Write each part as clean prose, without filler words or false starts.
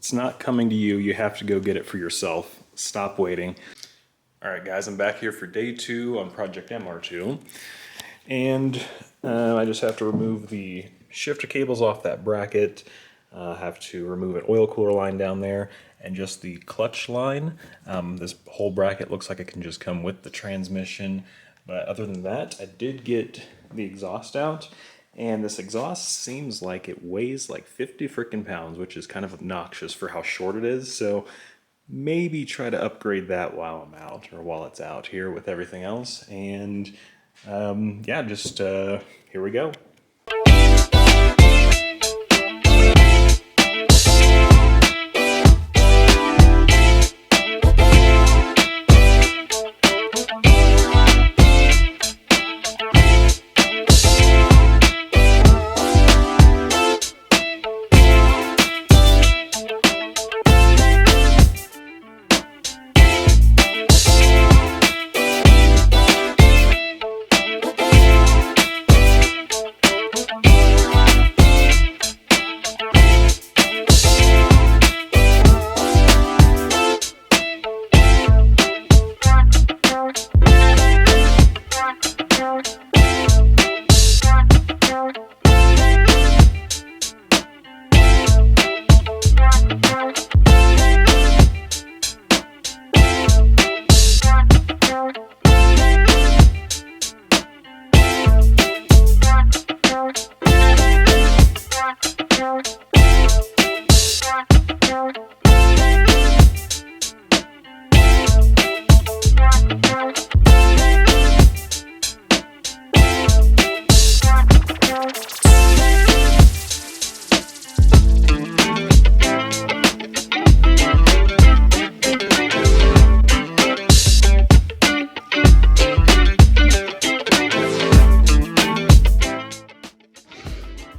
It's not coming to you. You have to go get it for yourself. Stop waiting. All right, guys, I'm back here for day 2 on Project MR2. And I just have to remove the shifter cables off that bracket. Have to remove an oil cooler line down there and just the clutch line. This whole bracket looks like it can just come with the transmission. But other than that, I did get the exhaust out. And this exhaust seems like it weighs like 50 freaking pounds, which is kind of obnoxious for how short it is. So maybe try to upgrade that while I'm out, or while it's out here with everything else. And yeah, just here we go.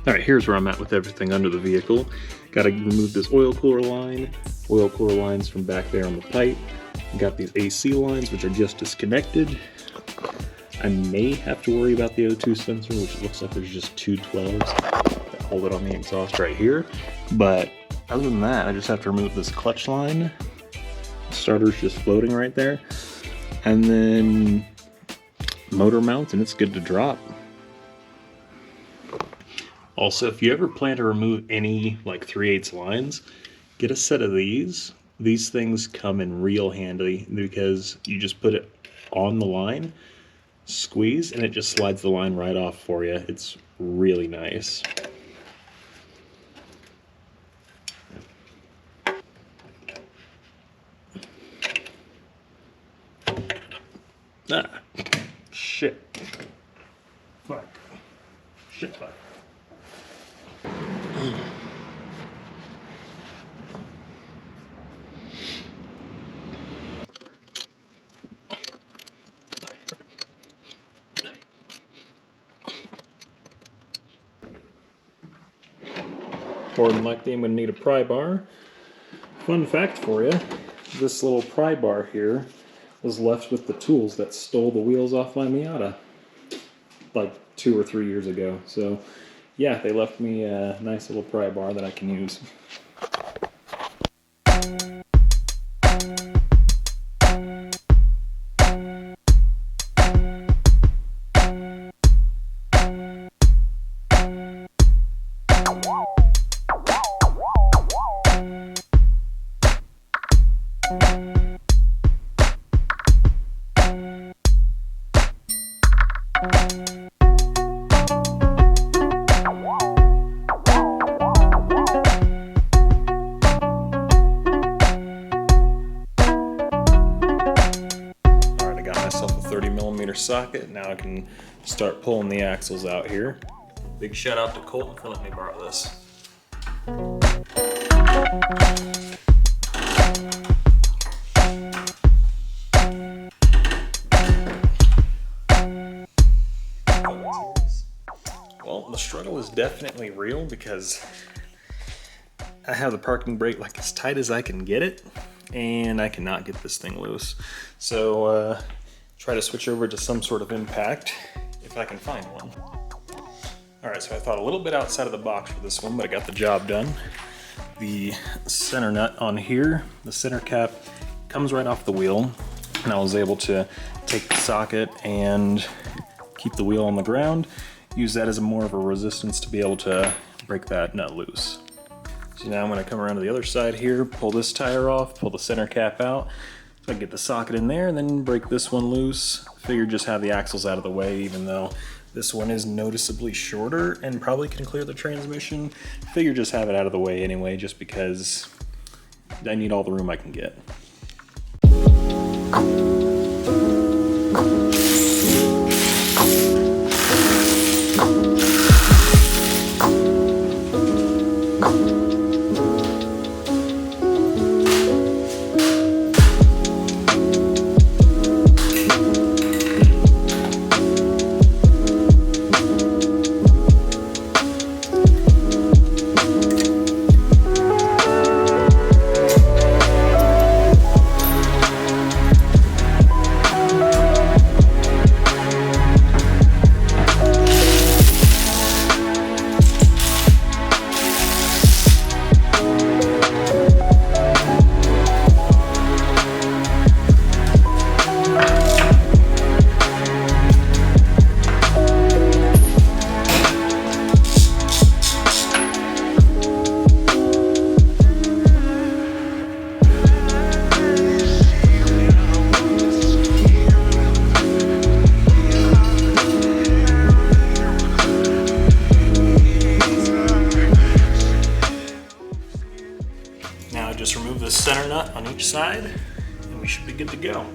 Alright, here's where I'm at with everything under the vehicle. Got to remove this oil cooler lines from back there on the pipe. Got these AC lines, which are just disconnected. I may have to worry about the O2 sensor, which it looks like there's just two 12s that hold it on the exhaust right here. But other than that, I just have to remove this clutch line. The starter's just floating right there. And then motor mounts, and it's good to drop. Also, if you ever plan to remove any like 3/8 lines, get a set of these. These things come in real handy because you just put it on the line, squeeze, and it just slides the line right off for you. It's really nice. Ah, shit. Fuck. Shit, fuck. More than likely I'm going to need a pry bar. Fun fact for you, this little pry bar here was left with the tools that stole the wheels off my Miata like 2 or 3 years ago. So yeah, they left me a nice little pry bar that I can use. Socket. Now I can start pulling the axles out here. Big shout out to Colton for letting me borrow this. Well, the struggle is definitely real because I have the parking brake like as tight as I can get it, and I cannot get this thing loose. So try to switch over to some sort of impact if I can find one. All right, so I thought a little bit outside of the box for this one, but I got the job done. the center nut on here. The center cap comes right off the wheel, and I was able to take the socket and keep the wheel on the ground, use that as more of a resistance to be able to break that nut loose. So now I'm going to come around to the other side here, pull this tire off, pull the center cap out, so I can get the socket in there and then break this one loose. Figure just have the axles out of the way, even though this one is noticeably shorter and probably can clear the transmission. Figure just have it out of the way anyway, just because I need all the room I can get. Just remove the center nut on each side and we should be good to go.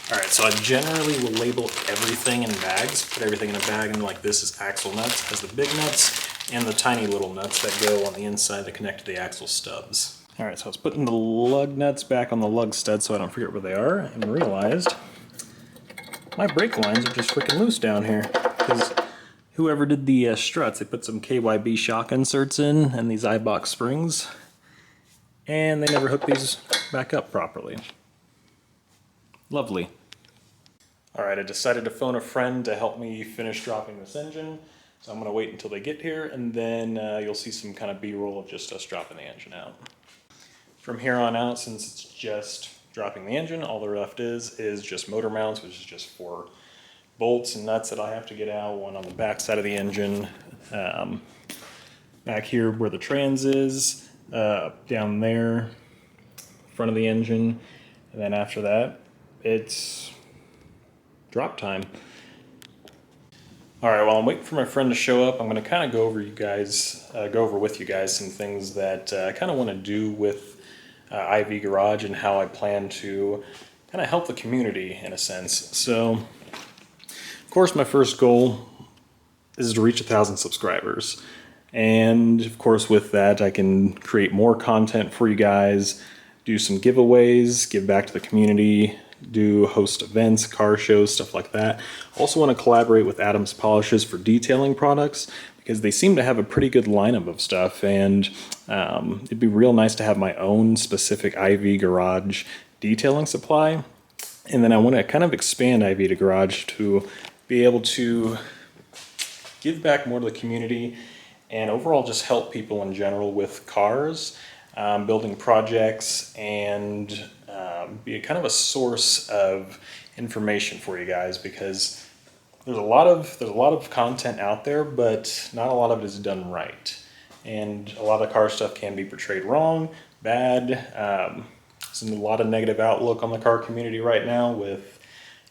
Alright, so I generally will label everything in bags, put everything in a bag, and like this is axle nuts, as the big nuts, and the tiny little nuts that go on the inside that connect to the axle stubs. Alright, so I was putting the lug nuts back on the lug stud so I don't forget where they are, and realized my brake lines are just freaking loose down here, because whoever did the struts, they put some KYB shock inserts in, and these iBox springs, and they never hooked these back up properly. Lovely. Alright, I decided to phone a friend to help me finish dropping this engine, so I'm going to wait until they get here, and then you'll see some kind of B-roll of just us dropping the engine out. From here on out, since it's just dropping the engine, all there left is just motor mounts, which is just 4 bolts and nuts that I have to get out, one on the back side of the engine, back here where the trans is, down there, front of the engine, and then after that, it's drop time. All right, while I'm waiting for my friend to show up, I'm going to kind of go over with you guys some things that I kind of want to do with IV Garage and how I plan to kind of help the community in a sense. So, of course, my first goal is to reach 1,000 subscribers. And of course, with that, I can create more content for you guys, do some giveaways, give back to the community, host events, car shows, stuff like that. Also want to collaborate with Adams Polishes for detailing products because they seem to have a pretty good lineup of stuff, and it'd be real nice to have my own specific IV Garage detailing supply. And then I want to kind of expand IV to Garage to be able to give back more to the community and overall just help people in general with cars, building projects, and be a kind of a source of information for you guys, because there's a lot of content out there, but not a lot of it is done right. And a lot of the car stuff can be portrayed wrong, bad. There's a lot of negative outlook on the car community right now with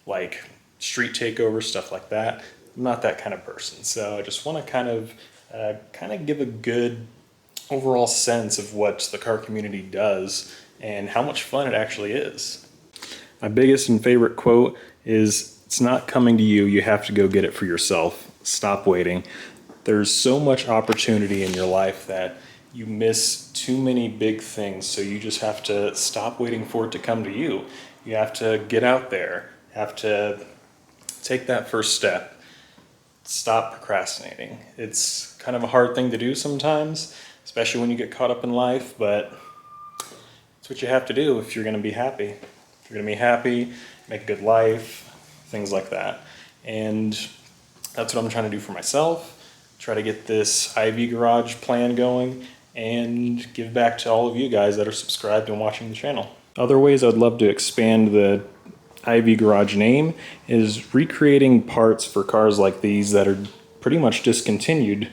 like street takeover, stuff like that. I'm not that kind of person. So I just want to kind of give a good overall sense of what the car community does and how much fun it actually is. My biggest and favorite quote is, "It's not coming to you, you have to go get it for yourself. Stop waiting." There's so much opportunity in your life that you miss too many big things, so you just have to stop waiting for it to come to you. You have to get out there, have to take that first step, stop procrastinating. It's kind of a hard thing to do sometimes, especially when you get caught up in life, but it's what you have to do if you're gonna be happy. If you're gonna be happy, make a good life, things like that. And that's what I'm trying to do for myself. Try to get this IV Garage plan going and give back to all of you guys that are subscribed and watching the channel. Other ways I'd love to expand the IV Garage name is recreating parts for cars like these that are pretty much discontinued.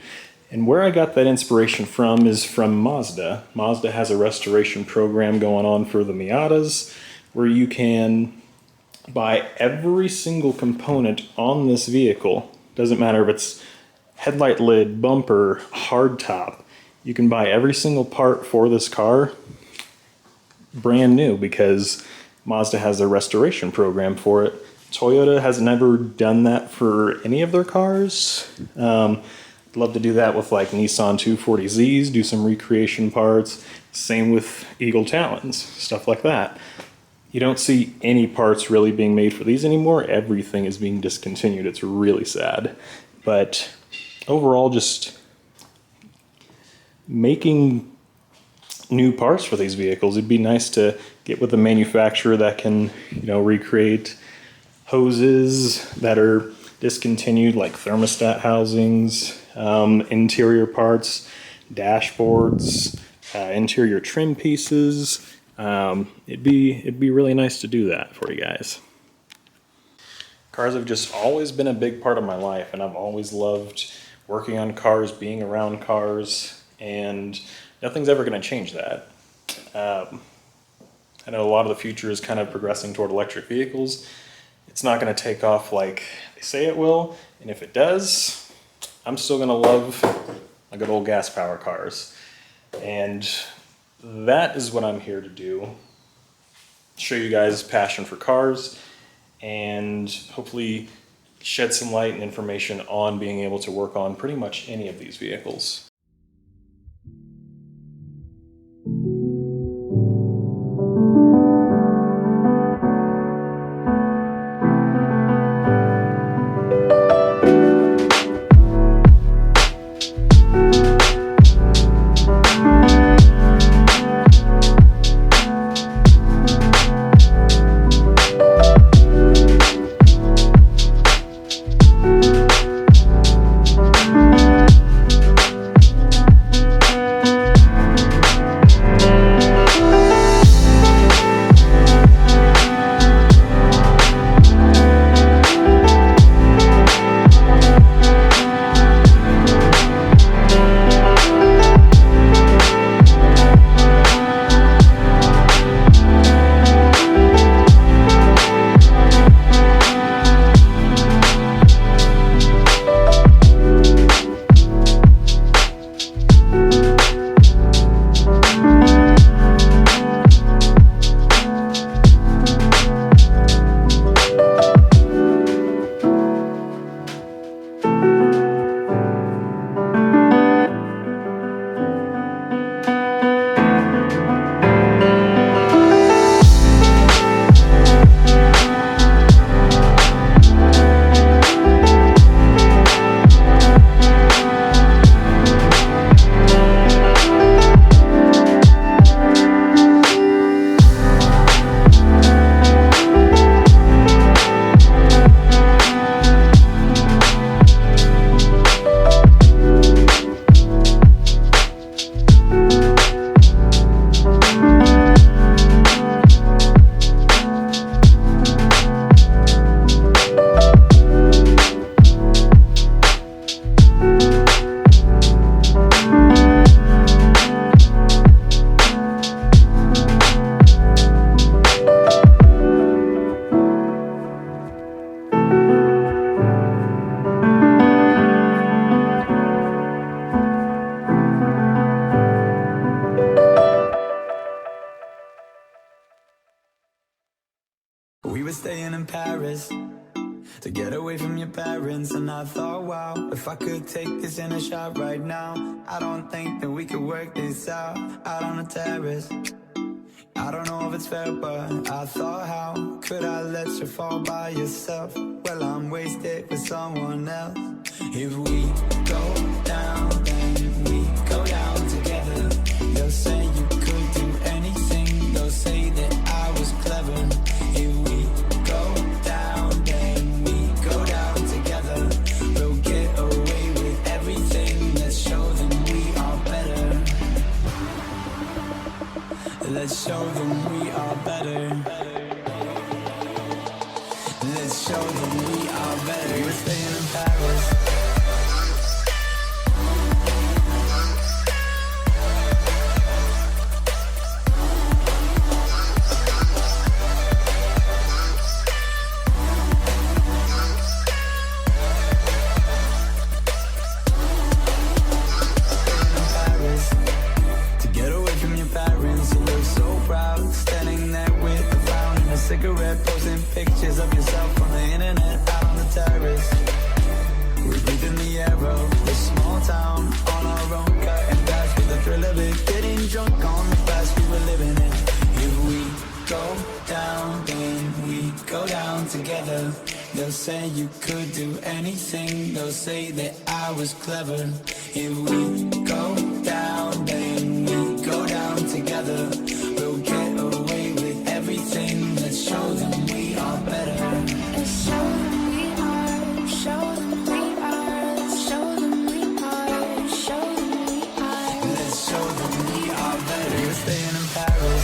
And where I got that inspiration from is from Mazda. Mazda has a restoration program going on for the Miatas where you can buy every single component on this vehicle. Doesn't matter if it's headlight lid, bumper, hardtop. You can buy every single part for this car brand new because Mazda has a restoration program for it. Toyota has never done that for any of their cars. I'd love to do that with like Nissan 240Zs, do some recreation parts. Same with Eagle Talons, stuff like that. You don't see any parts really being made for these anymore. Everything is being discontinued. It's really sad. But overall, just making new parts for these vehicles. It'd be nice to get with a manufacturer that can, recreate hoses that are discontinued, like thermostat housings, interior parts, dashboards, interior trim pieces. It'd be really nice to do that for you guys. Cars have just always been a big part of my life, and I've always loved working on cars, being around cars, and nothing's ever going to change that. I know a lot of the future is kind of progressing toward electric vehicles. It's not going to take off like they say it will, and if it does, I'm still going to love my good old gas power cars. And that is what I'm here to do. Show you guys passion for cars and hopefully shed some light and information on being able to work on pretty much any of these vehicles. Paris to get away from your parents. And I thought, wow, if I could take this in a shot right now, I don't think that we could work this out on the terrace. I don't know if it's fair, but I thought, how could I let you fall by yourself? Well, I'm wasted with someone else. If we go down, then we go down together. They'll say you could do anything. They'll say that I was clever. If we go down, then we go down together. We'll get away with everything. Let's show them we are better. Let's show them we are better. Let's show them we are better. We were staying in Paris. Cigarette, posting pictures of yourself on the internet, out on the terrace. We're breathing the air of this small town on our own, cutting glass with the thrill of it, getting drunk on the past we were living in. If we go down, then we go down together. They'll say you could do anything. They'll say that I was clever. If we go down, then we go down together. We'll get away with everything. Let's show them we are better. Let's show them we are. Show them we are. Let's show them we are. Show them we are. Let's show them we are better. We're staying in Paris.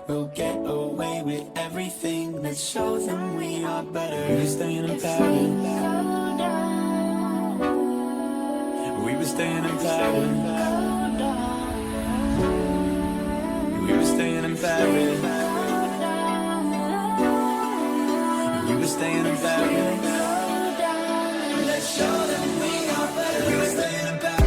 We'll get away with everything. Let's show them we are better. We were staying in Paris. We were staying in Paris. We were staying in Paris. We were staying in Paris. Let's show them we are better. We were staying in Paris.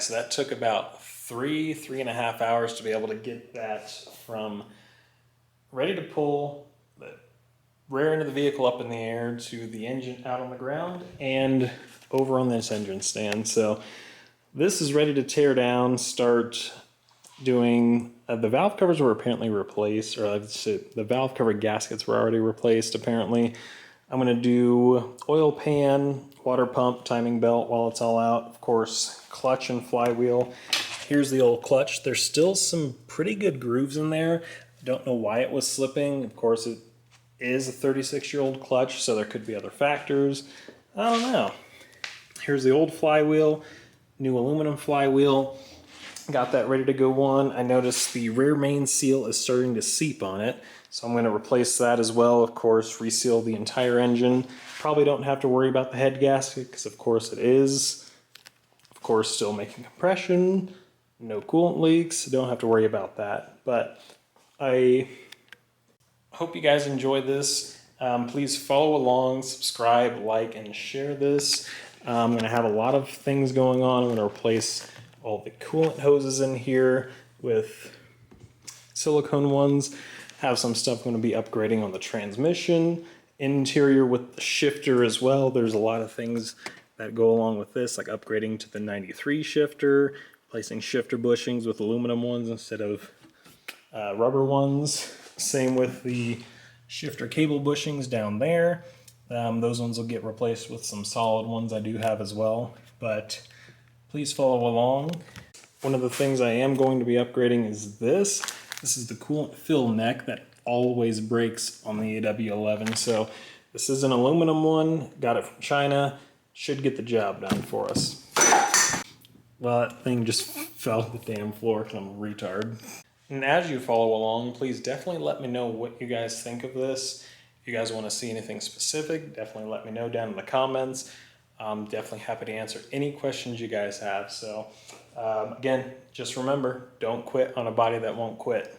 So that took about 3.5 hours to be able to get that from ready to pull, rear end of the vehicle up in the air to the engine out on the ground and over on this engine stand. So this is ready to tear down, start doing, the valve covers were apparently replaced, or the valve cover gaskets were already replaced apparently. I'm gonna do oil pan, water pump, timing belt while it's all out. Of course, clutch and flywheel. Here's the old clutch. There's still some pretty good grooves in there. Don't know why it was slipping. Of course, it is a 36-year-old clutch, so there could be other factors. I don't know. Here's the old flywheel, new aluminum flywheel. Got that ready to go on. I noticed the rear main seal is starting to seep on it, so I'm going to replace that as well. Of course, reseal the entire engine. Probably don't have to worry about the head gasket because of course it is. Of course, still making compression, no coolant leaks. Don't have to worry about that. But I hope you guys enjoy this. Please follow along, subscribe, like, and share this. I'm going to have a lot of things going on. I'm going to replace all the coolant hoses in here with silicone ones. Have some stuff going to be upgrading on the transmission, interior with the shifter as well. There's a lot of things that go along with this, like upgrading to the 93 shifter, replacing shifter bushings with aluminum ones instead of rubber ones. Same with the shifter cable bushings down there. Those ones will get replaced with some solid ones I do have as well, but please follow along. One of the things I am going to be upgrading is this. This is the coolant fill neck that always breaks on the AW11. So this is an aluminum one, got it from China, should get the job done for us. Well, that thing just fell to the damn floor because I'm a retard. And as you follow along, please definitely let me know what you guys think of this. If you guys want to see anything specific, definitely let me know down in the comments. I'm definitely happy to answer any questions you guys have. So again, just remember, don't quit on a body that won't quit.